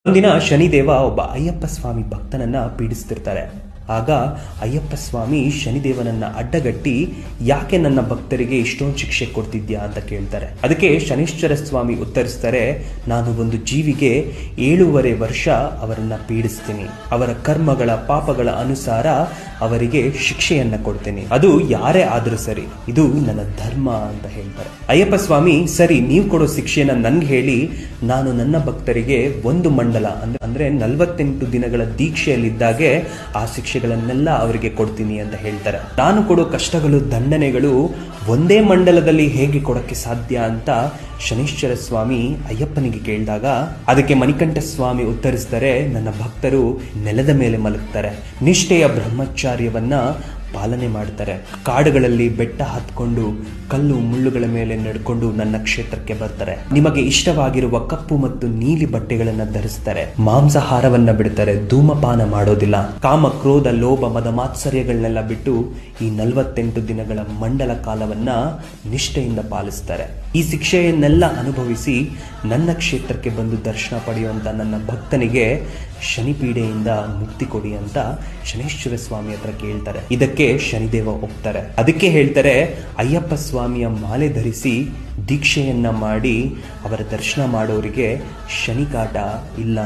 ಒಂದಿನ ಶನಿದೇವ ಒಬ್ಬ ಅಯ್ಯಪ್ಪ ಸ್ವಾಮಿ ಭಕ್ತನನ್ನ ಪೀಡಿಸ್ತಿರ್ತಾರೆ. ಆಗ ಅಯ್ಯಪ್ಪ ಸ್ವಾಮಿ ಶನಿದೇವನನ್ನ ಅಡ್ಡಗಟ್ಟಿ ಯಾಕೆ ನನ್ನ ಭಕ್ತರಿಗೆ ಇಷ್ಟೊಂದು ಶಿಕ್ಷೆ ಕೊಡ್ತಿದ್ಯಾ ಅಂತ ಕೇಳ್ತಾರೆ. ಅದಕ್ಕೆ ಶನೀಶ್ವರ ಸ್ವಾಮಿ ಉತ್ತರಿಸ್ತಾರೆ, ನಾನು ಒಂದು ಜೀವಿಗೆ 7.5 ವರ್ಷ ಅವರನ್ನ ಪೀಡಿಸ್ತೀನಿ. ಅವರ ಕರ್ಮಗಳ ಪಾಪಗಳ ಅನುಸಾರ ಅವರಿಗೆ ಶಿಕ್ಷೆಯನ್ನ ಕೊಡ್ತೀನಿ. ಅದು ಯಾರೇ ಆದ್ರೂ ಸರಿ, ಇದು ನನ್ನ ಧರ್ಮ ಅಂತ ಹೇಳ್ತಾರೆ. ಅಯ್ಯಪ್ಪ ಸ್ವಾಮಿ, ಸರಿ, ನೀವು ಕೊಡೋ ಶಿಕ್ಷೆಯನ್ನ ನನ್ಗೆ ಹೇಳಿ, ನಾನು ನನ್ನ ಭಕ್ತರಿಗೆ 1 ಮಂಡಲ ಅಂದ್ರೆ 48 ದಿನಗಳ ದೀಕ್ಷೆಯಲ್ಲಿದ್ದಾಗೆ ಆ ಶಿಕ್ಷೆಗಳನ್ನೆಲ್ಲ ಅವರಿಗೆ ಕೊಡ್ತೀನಿ ಅಂತ ಹೇಳ್ತಾರೆ. ನಾನು ಕೊಡೋ ಕಷ್ಟಗಳು, ದಂಡನೆಗಳು ಒಂದೇ ಮಂಡಲದಲ್ಲಿ ಹೇಗೆ ಕೊಡಕ್ಕೆ ಸಾಧ್ಯ ಅಂತ ಶನೀಶ್ವರ ಸ್ವಾಮಿ ಅಯ್ಯಪ್ಪನಿಗೆ ಕೇಳಿದಾಗ ಅದಕ್ಕೆ ಮಣಿಕಂಠ ಸ್ವಾಮಿ ಉತ್ತರಿಸ್ತಾರೆ, ನನ್ನ ಭಕ್ತರು ನೆಲದ ಮೇಲೆ ಮಲಗ್ತಾರೆ, ನಿಷ್ಠೆಯ ಬ್ರಹ್ಮಚಾರ್ಯವನ್ನ ಪಾಲನೆ ಮಾಡ್ತಾರೆ, ಕಾಡುಗಳಲ್ಲಿ ಬೆಟ್ಟ ಹತ್ಕೊಂಡು ಕಲ್ಲು ಮುಳ್ಳುಗಳ ಮೇಲೆ ನಡ್ಕೊಂಡು ನನ್ನ ಕ್ಷೇತ್ರಕ್ಕೆ ಬರ್ತಾರೆ, ನಿಮಗೆ ಇಷ್ಟವಾಗಿರುವ ಕಪ್ಪು ಮತ್ತು ನೀಲಿ ಬಟ್ಟೆಗಳನ್ನ ಧರಿಸ್ತಾರೆ, ಮಾಂಸಾಹಾರವನ್ನ ಬಿಡ್ತಾರೆ, ಧೂಮಪಾನ ಮಾಡೋದಿಲ್ಲ, ಕಾಮ ಕ್ರೋಧ ಲೋಭ ಮದ ಮಾತ್ಸರ್ಯಗಳನ್ನೆಲ್ಲ ಬಿಟ್ಟು ಈ 48 ದಿನಗಳ ಮಂಡಲ ಕಾಲವನ್ನ ನಿಷ್ಠೆಯಿಂದ ಪಾಲಿಸ್ತಾರೆ. ಈ ಶಿಕ್ಷೆಯನ್ನೆಲ್ಲ ಅನುಭವಿಸಿ ನನ್ನ ಕ್ಷೇತ್ರಕ್ಕೆ ಬಂದು ದರ್ಶನ ಪಡೆಯುವಂತ ನನ್ನ ಭಕ್ತನಿಗೆ ಶನಿಪೀಡೆಯಿಂದ ಮುಕ್ತಿ ಕೊಡಿ ಅಂತ ಶನೀಶ್ವರ ಸ್ವಾಮಿ ಹತ್ರ ಕೇಳ್ತಾರೆ. ಇದಕ್ಕೆ ಶನಿದೇವ ಒಪ್ತಾರೆ. ಅದಕ್ಕೆ ಹೇಳ್ತಾರೆ, ಅಯ್ಯಪ್ಪ ಸ್ವಾಮಿಯ ಮಾಲೆ ಧರಿಸಿ ದೀಕ್ಷೆಯನ್ನ ಮಾಡಿ ಅವರ ದರ್ಶನ ಮಾಡೋರಿಗೆ ಶನಿಕಾಟ ಇಲ್ಲ.